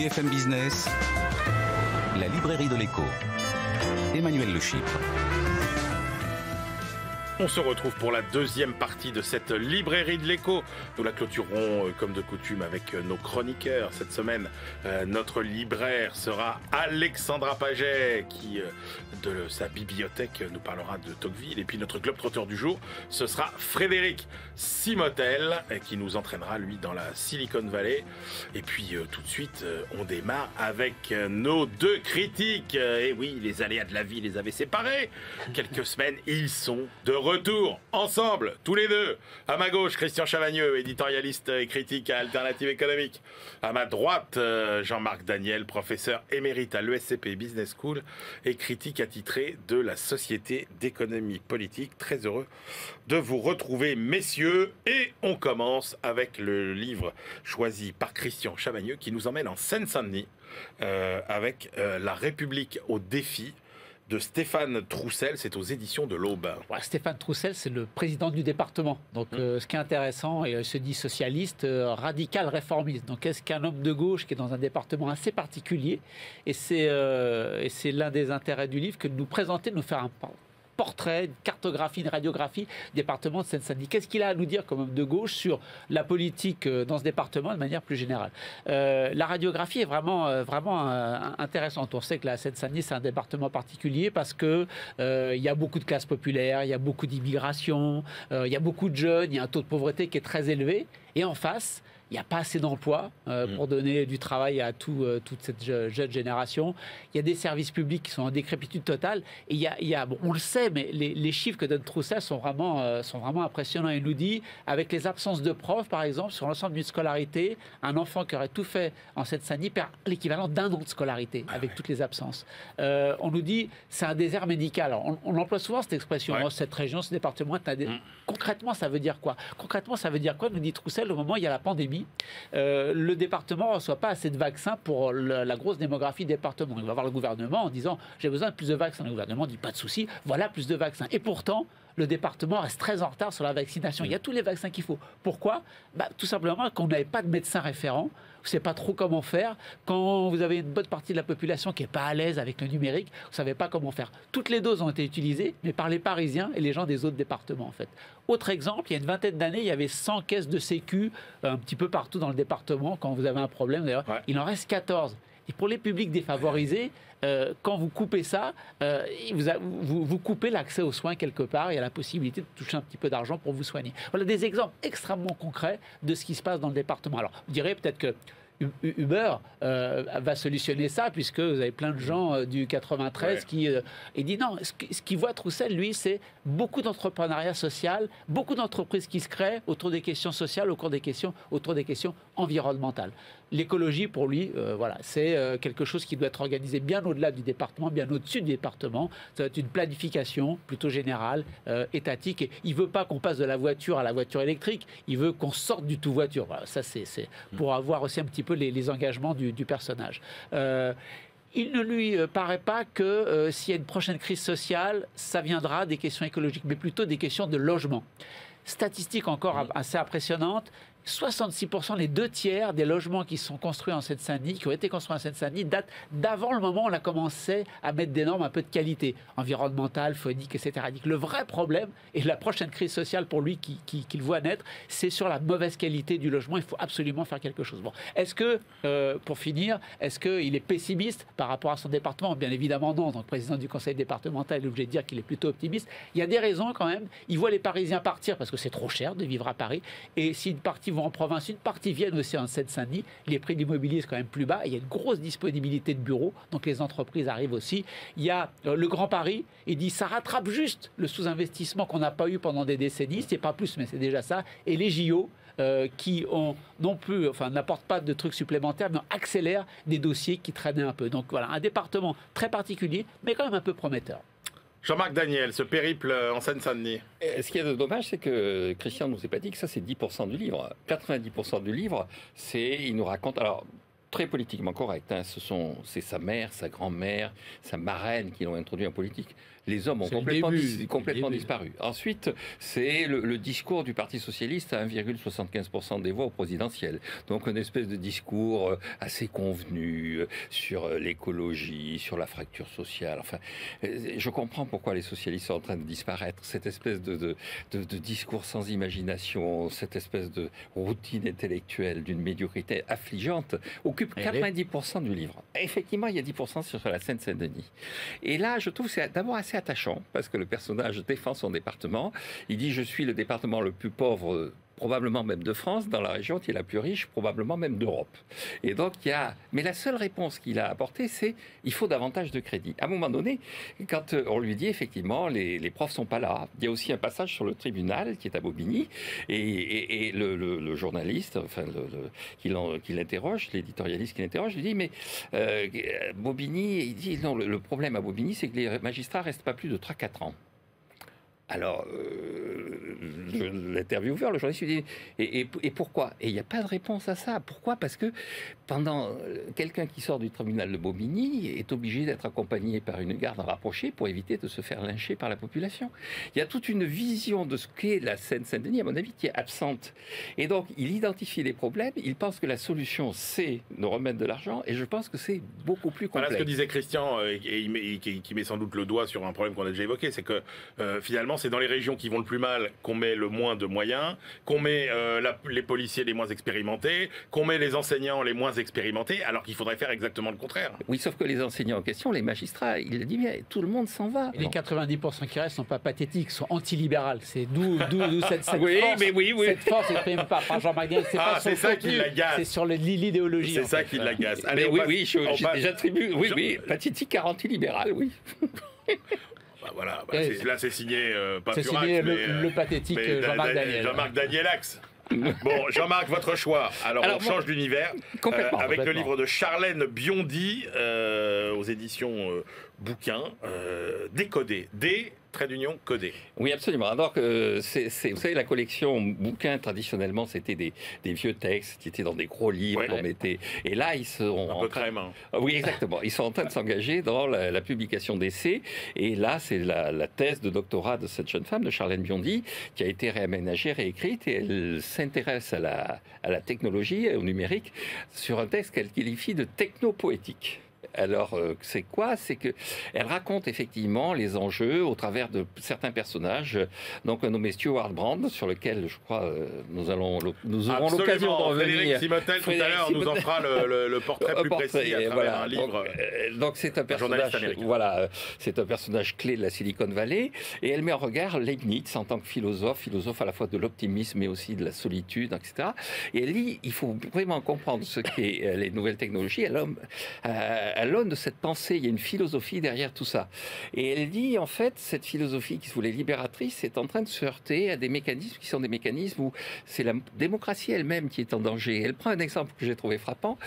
BFM Business, la librairie de l'écho. Emmanuel Le Chypre. On se retrouve pour la deuxième partie de cette librairie de l'écho. Nous la clôturerons comme de coutume avec nos chroniqueurs. Cette semaine, notre libraire sera Alexandra Paget qui, de sa bibliothèque, nous parlera de Tocqueville. Et puis notre globe-trotteur du jour, ce sera Frédéric Simotel qui nous entraînera, lui, dans la Silicon Valley. Et puis tout de suite, on démarre avec nos deux critiques. Et oui, les aléas de la vie les avaient séparés. Quelques semaines, ils sont de retour, ensemble, tous les deux. À ma gauche, Christian Chavagneux, éditorialiste et critique à Alternative économique. À ma droite, Jean-Marc Daniel, professeur émérite à l'ESCP Business School et critique attitré de la Société d'économie politique. Très heureux de vous retrouver, messieurs. Et on commence avec le livre choisi par Christian Chavagneux qui nous emmène en Seine-Saint-Denis avec La République au défi de Stéphane Troussel. C'est aux éditions de l'Aube. Ouais, Stéphane Troussel, c'est le président du département. Donc, ce qui est intéressant, il se dit socialiste, radical, réformiste. Donc, est-ce qu'un homme de gauche qui est dans un département assez particulier, et c'est l'un des intérêts du livre que de nous présenter, de nous faire un portrait, une cartographie, une radiographie du département de Seine-Saint-Denis. Qu'est-ce qu'il a à nous dire comme homme de gauche sur la politique dans ce département de manière plus générale? La radiographie est vraiment intéressante. On sait que la Seine-Saint-Denis, c'est un département particulier parce que il y a beaucoup de classes populaires, il y a beaucoup d'immigration, il y a beaucoup de jeunes, il y a un taux de pauvreté qui est très élevé. Et en face, il n'y a pas assez d'emplois pour donner du travail à toute cette jeune génération. Il y a des services publics qui sont en décrépitude totale. Et bon, on le sait, mais les chiffres que donne Troussel sont vraiment impressionnants. Il nous dit, avec les absences de profs, par exemple, sur l'ensemble d'une scolarité, un enfant qui aurait tout fait en Seine-Saint-Denis perd l'équivalent d'un an de scolarité, avec toutes les absences. On nous dit, c'est un désert médical. Alors, on emploie souvent cette expression, cette région, ce département. Concrètement, ça veut dire quoi? Concrètement, ça veut dire quoi, nous dit Troussel, au moment où il y a la pandémie. Le département ne reçoit pas assez de vaccins pour la grosse démographie du département. Il va voir le gouvernement en disant j'ai besoin de plus de vaccins. Le gouvernement dit pas de souci, voilà plus de vaccins. Et pourtant, le département reste très en retard sur la vaccination. Il y a tous les vaccins qu'il faut. Pourquoi? Tout simplement qu'on n'avait pas de médecin référent. Vous ne savez pas trop comment faire. Quand vous avez une bonne partie de la population qui n'est pas à l'aise avec le numérique, vous ne savez pas comment faire. Toutes les doses ont été utilisées, mais par les Parisiens et les gens des autres départements, en fait. Autre exemple, il y a une vingtaine d'années, il y avait 100 caisses de sécu un petit peu partout dans le département. Quand vous avez un problème, d'ailleurs, il en reste 14. Et pour les publics défavorisés, quand vous coupez ça, vous coupez l'accès aux soins quelque part. Il y a la possibilité de toucher un petit peu d'argent pour vous soigner. Voilà des exemples extrêmement concrets de ce qui se passe dans le département. Alors, vous direz peut-être que Uber va solutionner ça, puisque vous avez plein de gens du 93 qui dit non. Ce qu'il voit Troussel, lui, c'est beaucoup d'entrepreneuriat social, beaucoup d'entreprises qui se créent autour des questions sociales, autour des questions environnementales. L'écologie, pour lui, c'est quelque chose qui doit être organisé bien au-delà du département, bien au-dessus du département. Ça va être une planification plutôt générale, étatique. Et il ne veut pas qu'on passe de la voiture à la voiture électrique. Il veut qu'on sorte du tout voiture. Voilà, ça, c'est pour avoir aussi un petit peu les engagements du personnage. Il ne lui paraît pas que s'il y a une prochaine crise sociale, ça viendra des questions écologiques, mais plutôt des questions de logement. Statistique encore assez impressionnante. 66%, les 2/3 des logements qui sont construits en Seine-Saint-Denis, qui ont été construits en Seine-Saint-Denis, datent d'avant le moment où on a commencé à mettre des normes un peu de qualité, environnementale, phonique, etc. Il dit que le vrai problème, et la prochaine crise sociale pour lui qu'il voit naître, c'est sur la mauvaise qualité du logement. Il faut absolument faire quelque chose. Bon, est-ce que, pour finir, est-ce qu'il est pessimiste par rapport à son département? Bien évidemment non. Donc, président du conseil départemental, il est obligé de dire qu'il est plutôt optimiste. Il y a des raisons quand même. Il voit les Parisiens partir parce que c'est trop cher de vivre à Paris. Et si une partie vont en province, une partie viennent aussi en Seine-Saint-Denis. Les prix de l'immobilier sont quand même plus bas. Et il y a une grosse disponibilité de bureaux, donc les entreprises arrivent aussi. Il y a le Grand Paris, il dit ça rattrape juste le sous-investissement qu'on n'a pas eu pendant des décennies. C'est pas plus, mais c'est déjà ça. Et les JO qui n'apportent pas de trucs supplémentaires, mais accélèrent des dossiers qui traînaient un peu. Donc voilà, un département très particulier, mais quand même un peu prometteur. Jean-Marc Daniel, ce périple en Seine-Saint-Denis. Ce qui est dommage, c'est que Christian ne nous a pas dit que ça, c'est 10% du livre. 90% du livre, il nous raconte... Alors, très politiquement correct. C'est sa mère, sa grand-mère, sa marraine qui l'ont introduit en politique. Les hommes ont complètement disparu. Ensuite, c'est le discours du Parti socialiste à 1,75% des voix au présidentiel. Donc une espèce de discours assez convenu sur l'écologie, sur la fracture sociale. Enfin, je comprends pourquoi les socialistes sont en train de disparaître. Cette espèce de discours sans imagination, cette espèce de routine intellectuelle d'une médiocrité affligeante occupe 90% du livre. Effectivement, il y a 10% sur la Seine-Saint-Denis. Et là, je trouve que c'est d'abord assez attachant, parce que le personnage défend son département. Il dit « Je suis le département le plus pauvre ». Probablement même de France, dans la région qui est la plus riche, probablement même d'Europe. Et donc, mais la seule réponse qu'il a apportée, c'est il faut davantage de crédit. À un moment donné, quand on lui dit effectivement, les profs sont pas là, il y a aussi un passage sur le tribunal qui est à Bobigny, et le journaliste, enfin, qui l'interroge, l'éditorialiste qui l'interroge, lui dit mais Bobigny, il dit non, le problème à Bobigny, c'est que les magistrats restent pas plus de 3-4 ans. Alors, l'intervieweur, le journaliste, lui dit et pourquoi? Et il n'y a pas de réponse à ça. Pourquoi? Parce que quelqu'un qui sort du tribunal de Bobigny est obligé d'être accompagné par une garde rapprochée pour éviter de se faire lyncher par la population. Il y a toute une vision de ce qu'est la Seine-Saint-Denis, à mon avis, qui est absente. Et donc, il identifie les problèmes, il pense que la solution, c'est de remettre de l'argent, et je pense que c'est beaucoup plus complexe. Voilà ce que disait Christian, et qui met sans doute le doigt sur un problème qu'on a déjà évoqué, c'est que finalement, c'est dans les régions qui vont le plus mal qu'on met le moins de moyens, qu'on met les policiers les moins expérimentés, qu'on met les enseignants les moins expérimentés, alors qu'il faudrait faire exactement le contraire. Oui, sauf que les enseignants en question, les magistrats, il le dit bien, tout le monde s'en va. Et les 90% qui restent ne sont pas pathétiques, sont antilibérales. C'est d'où cette force. Cette force exprimée par Jean-Marc Daniel. C'est ça qui l'agace. C'est sur l'idéologie. C'est ça qui l'agace. J'attribue, pathétique à antilibéral, oui. Voilà, là c'est signé c'est signé le pathétique Jean-Marc Daniel. Jean-Marc Danielax. Bon, Jean-Marc, votre choix. Alors on change d'univers avec le livre de Charlène Biondi aux éditions Bouquin, Décodé. Trait d'union codé. Oui, absolument. Donc, vous savez, la collection bouquins, traditionnellement, c'était des vieux textes qui étaient dans des gros livres qu'on mettait. Et là, ils sont un peu crème. Hein. Oui, exactement. Ils sont en train de s'engager dans la publication d'essais. Et là, c'est la thèse de doctorat de cette jeune femme, de Charlène Biondi, qui a été réaménagée, réécrite. Et elle s'intéresse à la technologie, au numérique, sur un texte qu'elle qualifie de technopoétique. Alors, c'est quoi? C'est qu'elle raconte effectivement les enjeux au travers de certains personnages. Donc, un nommé Stuart Brand, sur lequel, je crois, nous aurons l'occasion de revenir. Frédéric Simotel, tout à l'heure, nous en fera le portrait plus précis à travers un livre. Donc, c'est un personnage, c'est un personnage clé de la Silicon Valley. Et elle met en regard Leibniz en tant que philosophe à la fois de l'optimisme, mais aussi de la solitude, etc. Et elle dit, il faut vraiment comprendre ce qu'est les nouvelles technologies. À l'aune de cette pensée, il y a une philosophie derrière tout ça. Et elle dit, en fait, cette philosophie qui se voulait libératrice est en train de se heurter à des mécanismes qui sont des mécanismes où c'est la démocratie elle-même qui est en danger. Elle prend un exemple que j'ai trouvé frappant.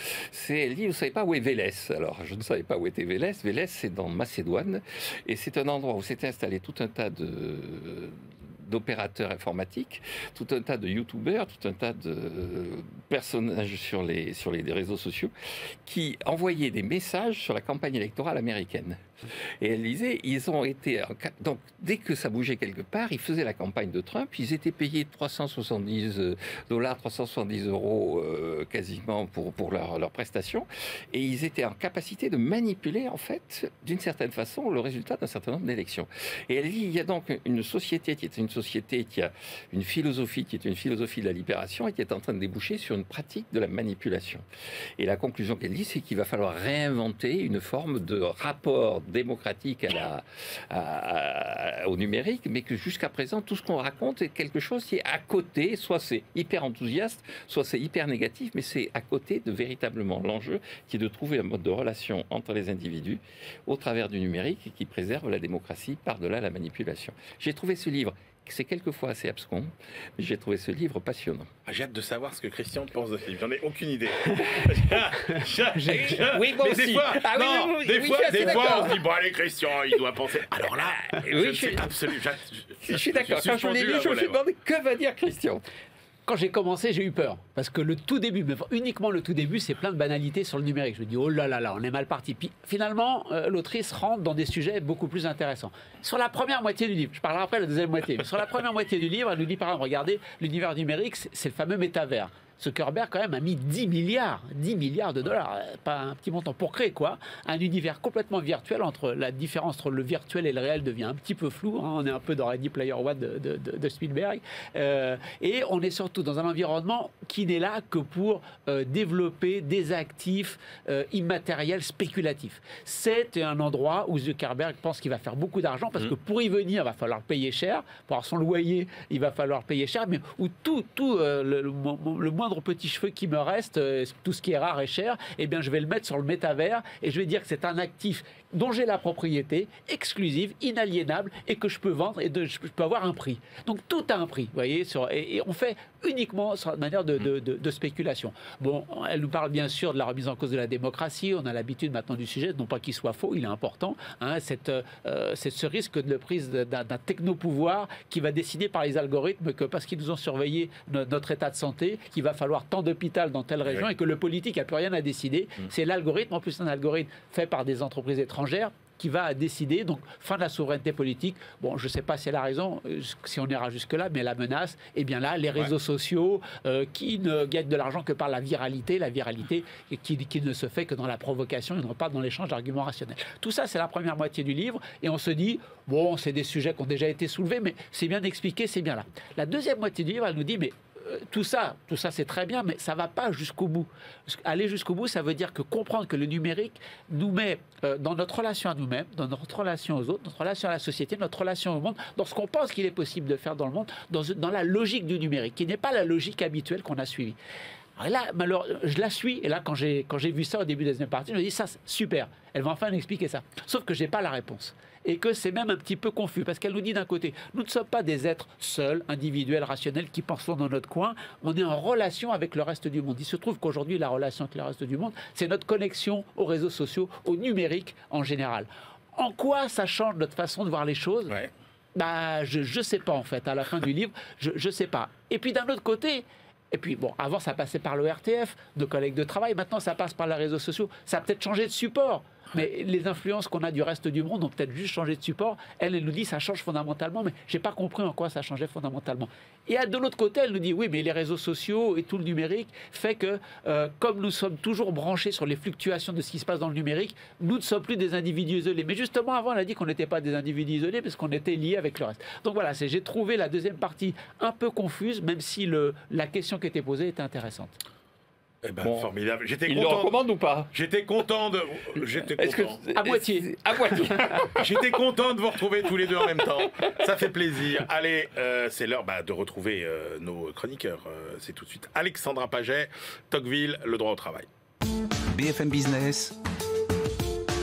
Elle dit, vous ne savez pas où est Vélès? Alors, je ne savais pas où était Vélès. Vélès, c'est dans Macédoine. Et c'est un endroit où s'était installé tout un tas d'opérateurs informatiques, tout un tas de youtubeurs, tout un tas de personnages sur les réseaux sociaux qui envoyaient des messages sur la campagne électorale américaine. Et elle disait, ils ont été... Donc, dès que ça bougeait quelque part, ils faisaient la campagne de Trump, ils étaient payés $370, 370 euros quasiment pour leur prestation, et ils étaient en capacité de manipuler, en fait, d'une certaine façon, le résultat d'un certain nombre d'élections. Et elle dit, il y a donc une société qui a une philosophie, qui est une philosophie de la libération, et qui est en train de déboucher sur une pratique de la manipulation. Et la conclusion qu'elle dit, c'est qu'il va falloir réinventer une forme de rapport démocratique au numérique, mais que jusqu'à présent, tout ce qu'on raconte est quelque chose qui est à côté, soit c'est hyper enthousiaste, soit c'est hyper négatif, mais c'est à côté de véritablement l'enjeu qui est de trouver un mode de relation entre les individus au travers du numérique et qui préserve la démocratie par-delà la manipulation. J'ai trouvé ce livre, c'est quelquefois assez abscon, mais j'ai trouvé ce livre passionnant. J'ai hâte de savoir ce que Christian pense de ce livre. J'en ai aucune idée. Oui, moi aussi. Des fois, on se dit, bon allez Christian, il doit penser. Alors là, je suis d'accord. Quand je l'ai lu, je me suis demandé, que va dire Christian? Quand j'ai commencé, j'ai eu peur. Parce que le tout début, mais uniquement le tout début, c'est plein de banalités sur le numérique. Je me dis, oh là là là, on est mal parti. Puis finalement, l'autrice rentre dans des sujets beaucoup plus intéressants. Sur la première moitié du livre, je parlerai après de la deuxième moitié, mais sur la première moitié du livre, elle nous dit, par exemple, regardez, l'univers numérique, c'est le fameux métavers. Zuckerberg, quand même, a mis 10 milliards de dollars, pas un petit montant, pour créer quoi? Un univers complètement virtuel. La différence entre le virtuel et le réel devient un petit peu floue. Hein. On est un peu dans Ready Player One de Spielberg. Et on est surtout dans un environnement qui n'est là que pour développer des actifs immatériels spéculatifs. C'est un endroit où Zuckerberg pense qu'il va faire beaucoup d'argent parce que pour y venir, il va falloir payer cher. Pour avoir son loyer, il va falloir payer cher. Mais où tout le moindre petit cheveu qui me reste, tout ce qui est rare et cher, eh bien, je vais le mettre sur le métavers et je vais dire que c'est un actif dont j'ai la propriété, exclusive, inaliénable et que je peux vendre et je peux avoir un prix. Donc tout a un prix, vous voyez, et on fait uniquement sur une manière de spéculation. Bon, elle nous parle bien sûr de la remise en cause de la démocratie, on a l'habitude maintenant du sujet, non pas qu'il soit faux, il est important, hein, c'est ce risque de prise d'un technopouvoir qui va décider par les algorithmes que parce qu'ils nous ont surveillé notre état de santé, qu'il va falloir tant d'hôpital dans telle région et que le politique n'a plus rien à décider. C'est l'algorithme, en plus un algorithme fait par des entreprises étrangères qui va décider, donc fin de la souveraineté politique. Bon, je ne sais pas si elle a raison, si on ira jusque-là, mais la menace, eh bien là, les réseaux sociaux qui ne gagnent de l'argent que par la viralité qui ne se fait que dans la provocation et non pas dans l'échange d'arguments rationnels. Tout ça, c'est la première moitié du livre, et on se dit, bon, c'est des sujets qui ont déjà été soulevés, mais c'est bien expliqué, c'est bien là. La deuxième moitié du livre, elle nous dit, mais tout ça c'est très bien, mais ça ne va pas jusqu'au bout. Aller jusqu'au bout, ça veut dire que comprendre que le numérique nous met dans notre relation à nous-mêmes, dans notre relation aux autres, notre relation à la société, notre relation au monde, dans ce qu'on pense qu'il est possible de faire dans le monde, dans la logique du numérique, qui n'est pas la logique habituelle qu'on a suivie. Alors, je la suis, et là, quand j'ai vu ça au début de la deuxième partie, je me dis, ça, super, elle va enfin nous expliquer ça. Sauf que je n'ai pas la réponse. Et que c'est même un petit peu confus, parce qu'elle nous dit d'un côté, nous ne sommes pas des êtres seuls, individuels, rationnels, qui pensons dans notre coin, on est en relation avec le reste du monde. Il se trouve qu'aujourd'hui, la relation avec le reste du monde, c'est notre connexion aux réseaux sociaux, au numérique en général. En quoi ça change notre façon de voir les choses ? Bah, je ne sais pas, en fait, à la fin du livre, je ne sais pas. Et puis d'un autre côté, et puis, bon, avant, ça passait par le RTF, nos collègues de travail. Maintenant, ça passe par les réseaux sociaux. Ça a peut-être changé de support. Mais les influences qu'on a du reste du monde ont peut-être juste changé de support. Elle nous dit que ça change fondamentalement, mais je n'ai pas compris en quoi ça changeait fondamentalement. Et de l'autre côté, elle nous dit, oui, mais les réseaux sociaux et tout le numérique fait que, comme nous sommes toujours branchés sur les fluctuations de ce qui se passe dans le numérique, nous ne sommes plus des individus isolés. Mais justement, avant, elle a dit qu'on n'était pas des individus isolés parce qu'on était liés avec le reste. Donc voilà, j'ai trouvé la deuxième partie un peu confuse, même si la question qui était posée était intéressante. Eh ben, bon, formidable. Il le recommande ou pas? J'étais content de... À moitié. À moitié. J'étais content de vous retrouver tous les deux en même temps. Ça fait plaisir. Allez, c'est l'heure de retrouver nos chroniqueurs. C'est tout de suite Alexandra Paget, Tocqueville, le droit au travail. BFM Business,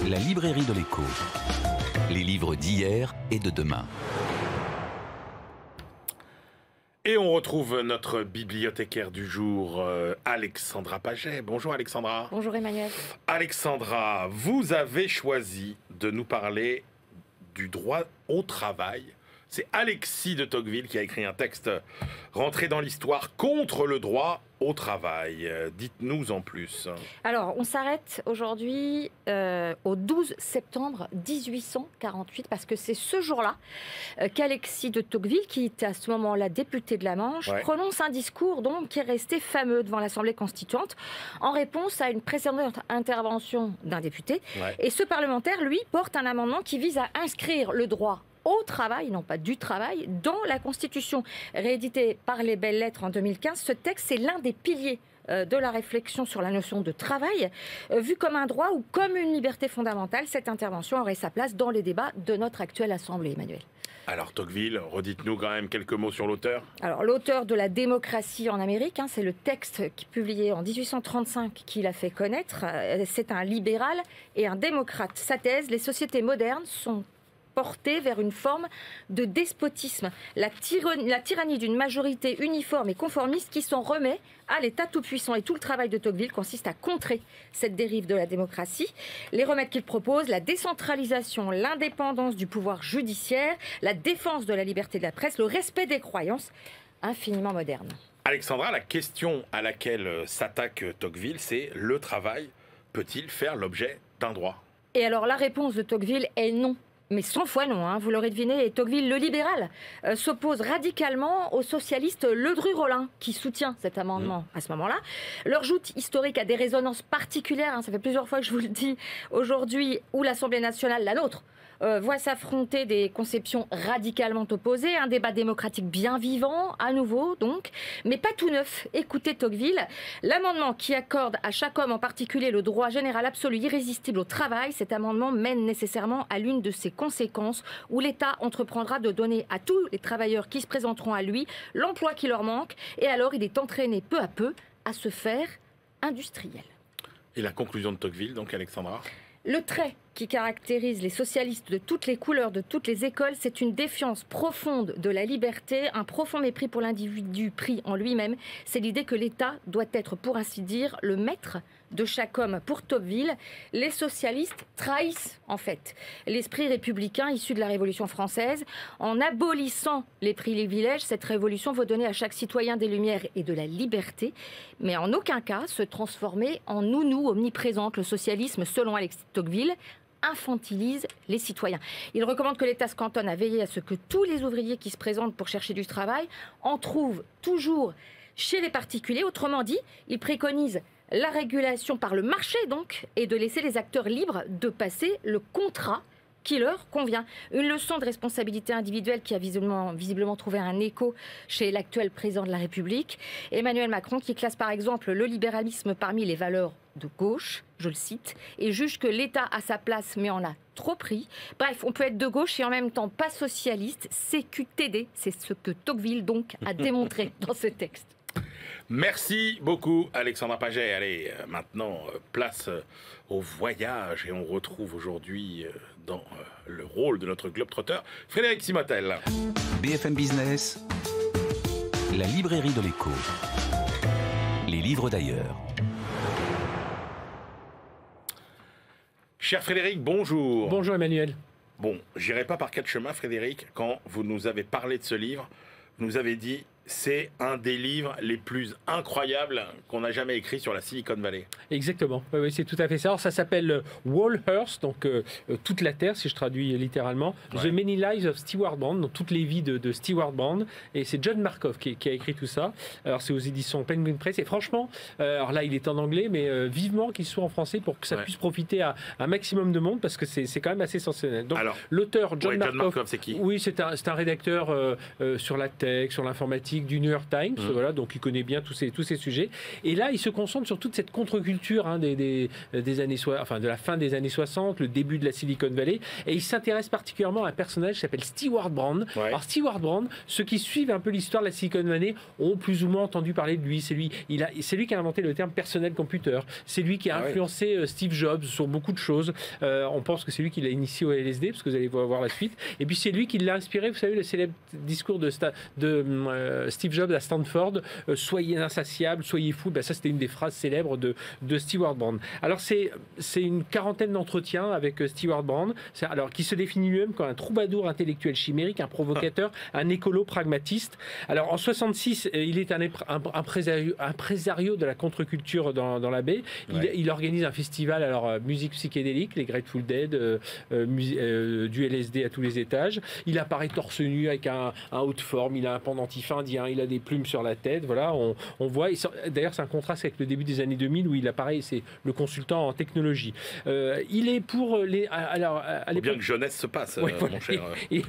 la librairie de l'écho. Les livres d'hier et de demain. Et on retrouve notre bibliothécaire du jour, Alexandra Paget. Bonjour Alexandra. Bonjour Emmanuel. Alexandra, vous avez choisi de nous parler du droit au travail. C'est Alexis de Tocqueville qui a écrit un texte rentré dans l'histoire contre le droit au travail. Dites-nous en plus. Alors, on s'arrête aujourd'hui au 12 septembre 1848, parce que c'est ce jour-là qu'Alexis de Tocqueville, qui était à ce moment-là député de la Manche, prononce un discours donc, qui est resté fameux devant l'Assemblée constituante en réponse à une précédente intervention d'un député. Et ce parlementaire, lui, porte un amendement qui vise à inscrire le droit au travail, non pas du travail, dans la Constitution. Réédité par les Belles Lettres en 2015, ce texte, c'est l'un des piliers de la réflexion sur la notion de travail. Vu comme un droit ou comme une liberté fondamentale, cette intervention aurait sa place dans les débats de notre actuelle Assemblée, Emmanuel. Alors Tocqueville, redites-nous quand même quelques mots sur l'auteur. Alors l'auteur de La démocratie en Amérique, c'est le texte publié en 1835 qu'il a fait connaître. C'est un libéral et un démocrate. Sa thèse, les sociétés modernes sont portée vers une forme de despotisme, la tyrannie d'une majorité uniforme et conformiste qui s'en remet à l'État tout-puissant. Et tout le travail de Tocqueville consiste à contrer cette dérive de la démocratie. Les remèdes qu'il propose, la décentralisation, l'indépendance du pouvoir judiciaire, la défense de la liberté de la presse, le respect des croyances, infiniment modernes. Alexandra, la question à laquelle s'attaque Tocqueville, c'est le travail peut-il faire l'objet d'un droit? Et alors la réponse de Tocqueville est non. Mais 100 fois non, hein, vous l'aurez deviné, et Tocqueville, le libéral, s'oppose radicalement au socialiste Ledru-Rollin, qui soutient cet amendement à ce moment-là. Leur joute historique a des résonances particulières, hein, ça fait plusieurs fois que je vous le dis aujourd'hui, où l'Assemblée nationale, la nôtre, voit s'affronter des conceptions radicalement opposées, un débat démocratique bien vivant, à nouveau donc, mais pas tout neuf. Écoutez Tocqueville, l'amendement qui accorde à chaque homme en particulier le droit général absolu irrésistible au travail, cet amendement mène nécessairement à l'une de ses conséquences où l'État entreprendra de donner à tous les travailleurs qui se présenteront à lui l'emploi qui leur manque, et alors il est entraîné peu à peu à se faire industriel. Et la conclusion de Tocqueville, donc Alexandra? Le trait qui caractérise les socialistes de toutes les couleurs, de toutes les écoles, c'est une défiance profonde de la liberté, un profond mépris pour l'individu pris en lui-même. C'est l'idée que l'État doit être, pour ainsi dire, le maître de chaque homme. Pour Tocqueville, les socialistes trahissent en fait l'esprit républicain issu de la Révolution française. En abolissant les privilèges, cette révolution veut donner à chaque citoyen des lumières et de la liberté, mais en aucun cas se transformer en nounou omniprésente. Le socialisme, selon Alexis Tocqueville, infantilise les citoyens. Il recommande que l'État se cantonne à veiller à ce que tous les ouvriers qui se présentent pour chercher du travail en trouvent toujours chez les particuliers. Autrement dit, il préconise la régulation par le marché donc, et de laisser les acteurs libres de passer le contrat qui leur convient. Une leçon de responsabilité individuelle qui a visiblement trouvé un écho chez l'actuel président de la République, Emmanuel Macron, qui classe par exemple le libéralisme parmi les valeurs de gauche, je le cite, et juge que l'État a sa place mais en a trop pris. Bref, on peut être de gauche et en même temps pas socialiste, CQTD, c'est ce que Tocqueville donc a démontré dans ce texte. Merci beaucoup Alexandra Paget. Allez, maintenant place au voyage et on retrouve aujourd'hui dans le rôle de notre globetrotter Frédéric Simotel. BFM Business, la librairie de l'écho, les livres d'ailleurs. Cher Frédéric, bonjour. Bonjour Emmanuel. Bon, j'irai pas par quatre chemins Frédéric, quand vous nous avez parlé de ce livre, vous nous avez dit c'est un des livres les plus incroyables qu'on a jamais écrit sur la Silicon Valley. Exactement, oui, c'est tout à fait ça. Alors, ça s'appelle Whole Earth, donc toute la Terre, si je traduis littéralement. Ouais. The Many Lives of Stewart Brand, donc toutes les vies de Stewart Brand. Et c'est John Markoff qui a écrit tout ça. Alors c'est aux éditions Penguin Press. Et franchement, alors là il est en anglais, mais vivement qu'il soit en français pour que ça puisse profiter à un maximum de monde, parce que c'est quand même assez sensationnel. Donc l'auteur John Markoff, c'est qui? Oui, c'est un rédacteur sur la tech, sur l'informatique, du New York Times, voilà, donc il connaît bien tous ces sujets. Et là, il se concentre sur toute cette contre-culture des années de la fin des années 60, le début de la Silicon Valley, et il s'intéresse particulièrement à un personnage qui s'appelle Stewart Brand. Ouais. Alors Stewart Brand, ceux qui suivent un peu l'histoire de la Silicon Valley ont plus ou moins entendu parler de lui. C'est lui qui a inventé le terme personnel computer. C'est lui qui a influencé Steve Jobs sur beaucoup de choses. On pense que c'est lui qui l'a initié au LSD, parce que vous allez voir la suite. Et puis c'est lui qui l'a inspiré, vous savez, le célèbre discours de Steve Jobs à Stanford, soyez insatiable, soyez fou. Ben ça, c'était une des phrases célèbres de Stewart Brand. Alors, c'est une quarantaine d'entretiens avec Stewart Brand, qui se définit lui-même comme un troubadour intellectuel chimérique, un provocateur, un écolo pragmatiste. Alors, en 66, il est un impresario de la contre-culture dans la baie. Il organise un festival, musique psychédélique, les Grateful Dead, du LSD à tous les étages. Il apparaît torse nu avec un haut de forme, il a un pendentif indien, il a des plumes sur la tête, voilà, on voit. D'ailleurs, c'est un contraste avec le début des années 2000 où il apparaît, c'est le consultant en technologie. Il est pour les. Alors, bien que jeunesse se passe, mon cher. Il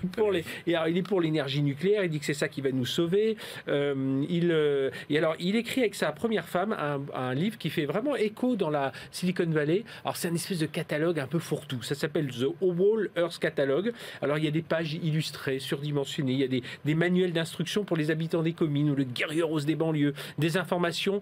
est pour l'énergie nucléaire. Il dit que c'est ça qui va nous sauver. Il écrit avec sa première femme un livre qui fait vraiment écho dans la Silicon Valley. Alors, c'est un espèce de catalogue un peu fourre-tout. Ça s'appelle The Whole Earth Catalogue. Alors, il y a des pages illustrées, surdimensionnées. Il y a des manuels d'instruction pour les habitants des communes ou le guerrier rose des banlieues, des informations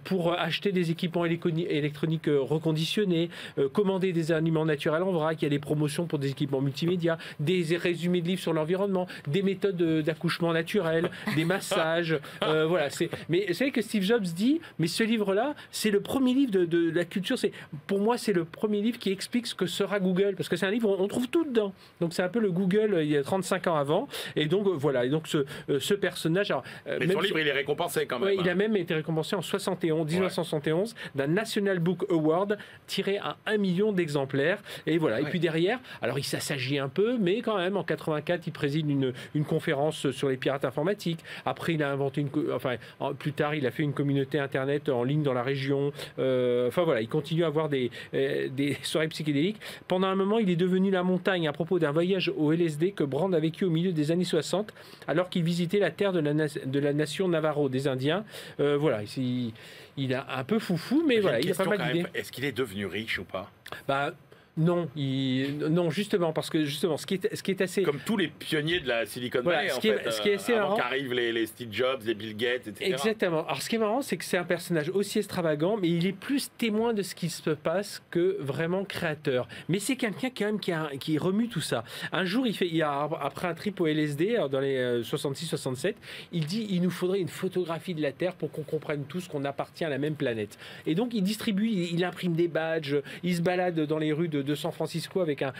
pour acheter des équipements électroniques reconditionnés, commander des aliments naturels en vrac, il y a des promotions pour des équipements multimédia, des résumés de livres sur l'environnement, des méthodes d'accouchement naturel, des massages, voilà. Mais vous savez que Steve Jobs dit, mais ce livre-là, c'est le premier livre de la culture, pour moi, c'est le premier livre qui explique ce que sera Google, parce que c'est un livre où on trouve tout dedans. Donc c'est un peu le Google il y a 35 ans avant, et donc voilà, et donc ce personnage, Alors, mais son livre, il est récompensé quand même. Ouais, il a même été récompensé en 1971, d'un National Book Award tiré à 1 million d'exemplaires. Et voilà. Et puis derrière, alors il s'assagit un peu, mais quand même, en 84, il préside une conférence sur les pirates informatiques. Après, il a inventé plus tard, il a fait une communauté Internet en ligne dans la région. Enfin voilà, il continue à avoir des soirées psychédéliques. Pendant un moment, il est devenu la montagne à propos d'un voyage au LSD que Brand a vécu au milieu des années 60, alors qu'il visitait la terre de la nation Navarro, des Indiens. Voilà, il est un peu foufou, mais voilà, il a pas mal d'idées. Est-ce qu'il est devenu riche ou pas? Non, non, justement, parce que justement, ce qui est assez... Comme tous les pionniers de la Silicon Valley, ce qui est assez avant marrant, qu'arrivent les Steve Jobs, les Bill Gates, etc. Exactement. Alors, ce qui est marrant, c'est que c'est un personnage aussi extravagant, mais il est plus témoin de ce qui se passe que vraiment créateur. Mais c'est quelqu'un quand même qui remue tout ça. Un jour, après un trip au LSD, dans les 66-67, il dit il nous faudrait une photographie de la Terre pour qu'on comprenne tous qu'on appartient à la même planète. Et donc, il distribue, il imprime des badges, il se balade dans les rues de San Francisco avec un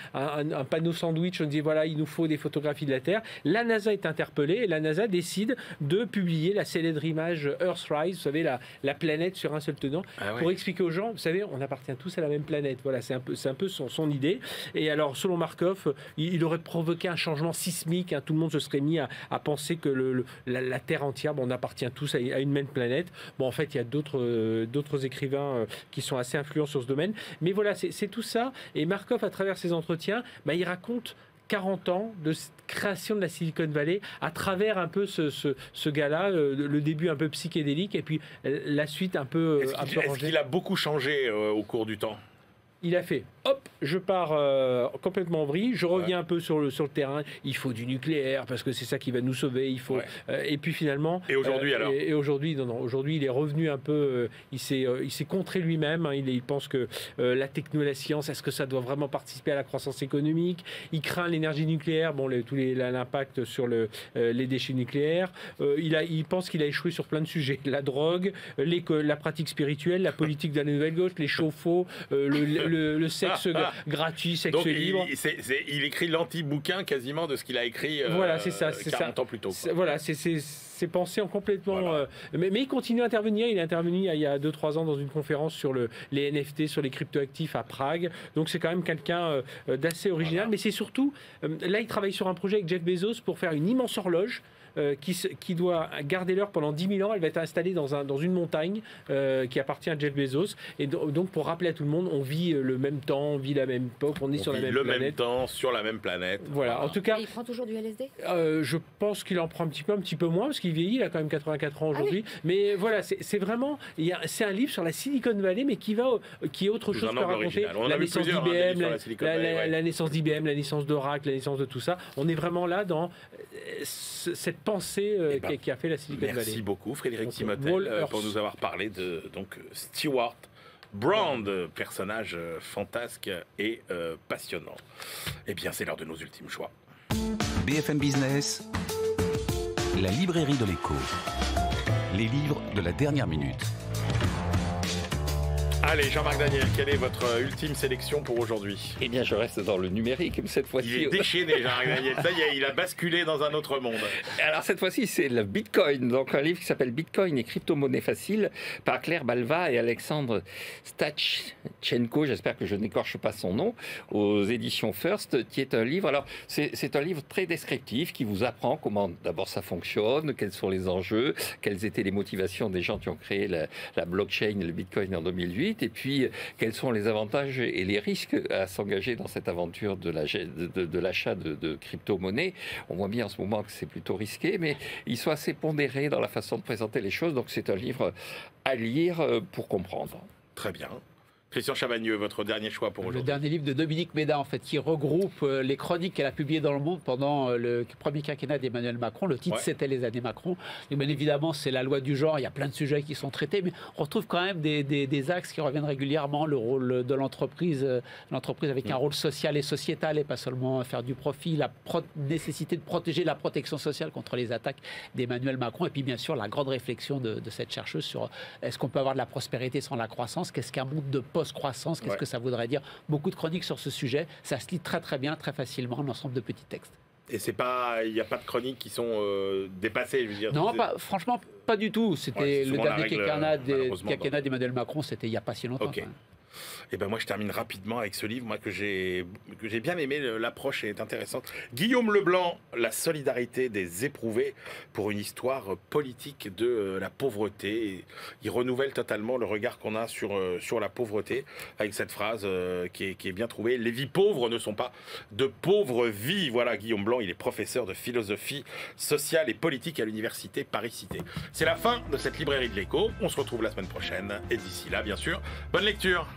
panneau sandwich. On dit voilà, il nous faut des photographies de la Terre. La NASA est interpellée et la NASA décide de publier la célèbre image Earthrise, vous savez, la planète sur un seul tenant, pour expliquer aux gens, vous savez, on appartient tous à la même planète. Voilà, c'est un peu son idée. Et alors, selon Markov, il aurait provoqué un changement sismique. Hein, tout le monde se serait mis à penser que la Terre entière, on appartient tous à une même planète. Bon, en fait, il y a d'autres écrivains qui sont assez influents sur ce domaine. Mais voilà, c'est tout ça. Et Markov, à travers ses entretiens, il raconte 40 ans de création de la Silicon Valley à travers un peu ce gars-là, le début un peu psychédélique et puis la suite un peu rangée. Est-ce qu'il a beaucoup changé au cours du temps? Il a fait, hop, je pars complètement en vrille, je reviens un peu sur le terrain, il faut du nucléaire parce que c'est ça qui va nous sauver, il faut... et puis finalement... Et aujourd'hui alors Et aujourd'hui, non, aujourd'hui il est revenu un peu, il s'est contré lui-même, hein, il pense que la techno et la science, est-ce que ça doit vraiment participer à la croissance économique? Il craint l'énergie nucléaire, l'impact sur les déchets nucléaires, il pense qu'il a échoué sur plein de sujets, la drogue, la pratique spirituelle, la politique de la nouvelle gauche, les chauffe-eau, le sexe gratuit, sexe donc, libre. Il écrit l'anti-bouquin quasiment de ce qu'il a écrit voilà, c'est ça, 40 ans plus tôt. Voilà, c'est pensé en complètement... Voilà. Mais il continue à intervenir. Il est intervenu il y a 2-3 ans dans une conférence sur les NFT, sur les cryptoactifs à Prague. Donc c'est quand même quelqu'un d'assez original. Voilà. Mais c'est surtout... là, il travaille sur un projet avec Jeff Bezos pour faire une immense horloge qui doit garder l'heure pendant 10 000 ans. Elle va être installée dans une montagne qui appartient à Jeff Bezos. Et donc, pour rappeler à tout le monde, on vit le même temps, on vit la même époque, on est sur la même planète. Le même temps, sur la même planète. Voilà, en tout cas... Et il prend toujours du LSD je pense qu'il en prend un petit peu moins, parce qu'il vieillit, il a quand même 84 ans aujourd'hui. Mais voilà, c'est vraiment... C'est un livre sur la Silicon Valley, mais qui est autre chose qu'à raconter. La naissance d'IBM, la naissance d'IBM, la naissance d'Oracle, la naissance de tout ça. On est vraiment là dans cette pensée qui a fait la Silicon Valley. Merci beaucoup Frédéric Simotel pour nous avoir parlé de Stewart Brand, personnage fantasque et passionnant. Eh bien, c'est l'heure de nos ultimes choix. BFM Business, la librairie de l'écho. Les livres de la dernière minute. Allez, Jean-Marc Daniel, quelle est votre ultime sélection pour aujourd'hui? Eh bien, je reste dans le numérique, cette fois-ci. Il est déchaîné, Jean-Marc Daniel. Ça y est, il a basculé dans un autre monde. Alors, cette fois-ci, c'est le Bitcoin. Donc, un livre qui s'appelle Bitcoin et crypto-monnaie facile par Claire Balva et Alexandre Stachchenko. J'espère que je n'écorche pas son nom, aux éditions First, qui est un livre. Alors, c'est un livre très descriptif qui vous apprend comment, d'abord, ça fonctionne, quels sont les enjeux, quelles étaient les motivations des gens qui ont créé la blockchain, le Bitcoin en 2008. Et puis, quels sont les avantages et les risques à s'engager dans cette aventure de l'achat de crypto-monnaies. On voit bien en ce moment que c'est plutôt risqué, mais ils sont assez pondérés dans la façon de présenter les choses. Donc, c'est un livre à lire pour comprendre. Très bien. Christian Chavagneux, votre dernier choix pour aujourd'hui. Le dernier livre de Dominique Méda, en fait, qui regroupe les chroniques qu'elle a publiées dans Le Monde pendant le premier quinquennat d'Emmanuel Macron. Le titre, c'était Les années Macron. Et bien évidemment, c'est la loi du genre. Il y a plein de sujets qui sont traités, mais on retrouve quand même des axes qui reviennent régulièrement. Le rôle de l'entreprise avec un rôle social et sociétal, et pas seulement faire du profit. La nécessité de protéger la protection sociale contre les attaques d'Emmanuel Macron. Et puis, bien sûr, la grande réflexion de cette chercheuse sur est-ce qu'on peut avoir de la prospérité sans la croissance? Qu'est-ce qu'un monde de post-croissance, qu'est-ce que ça voudrait dire? Beaucoup de chroniques sur ce sujet, ça se lit très très bien, très facilement, un ensemble de petits textes. Et il n'y a pas de chroniques qui sont dépassées, je veux dire. Non, franchement, pas du tout. C'était le dernier quinquennat d'Emmanuel Macron, c'était il n'y a pas si longtemps. Okay. Et ben moi je termine rapidement avec ce livre, moi que j'ai bien aimé, l'approche est intéressante. Guillaume Leblanc, La solidarité des éprouvés, pour une histoire politique de la pauvreté. Il renouvelle totalement le regard qu'on a sur la pauvreté avec cette phrase qui est bien trouvée. Les vies pauvres ne sont pas de pauvres vies. Voilà, Guillaume Leblanc, il est professeur de philosophie sociale et politique à l'université Paris-Cité. C'est la fin de cette librairie de l'écho. On se retrouve la semaine prochaine et d'ici là, bien sûr, bonne lecture.